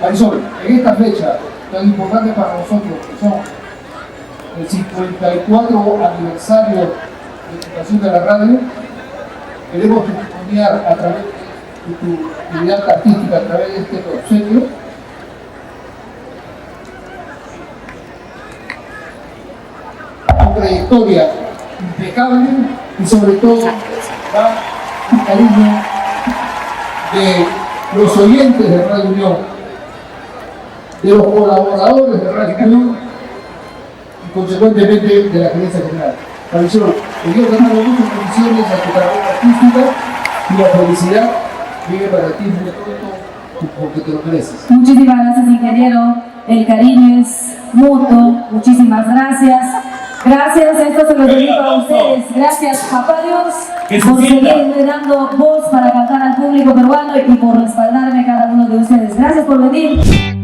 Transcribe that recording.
Marisol, en esta fecha tan importante para nosotros, que son el 54 aniversario de la fundación de la radio, queremos testimoniar a través de tu actividad artística, a través de este obsequio, tu trayectoria impecable y sobre todo el cariño de los oyentes de Radio Unión, de los colaboradores de Radio Unión y consecuentemente de la gerencia general. Marisol, te quiero dar muchas bendiciones a tu carrera artística y la felicidad llegue para ti muy pronto porque te lo mereces. Muchísimas gracias, ingeniero. El cariño es mutuo. Muchísimas gracias. Gracias, esto se lo dedico a ustedes. Gracias, papá Dios, por seguirme dando voz para cantar al público peruano y por respaldarme cada uno de ustedes. Gracias por venir.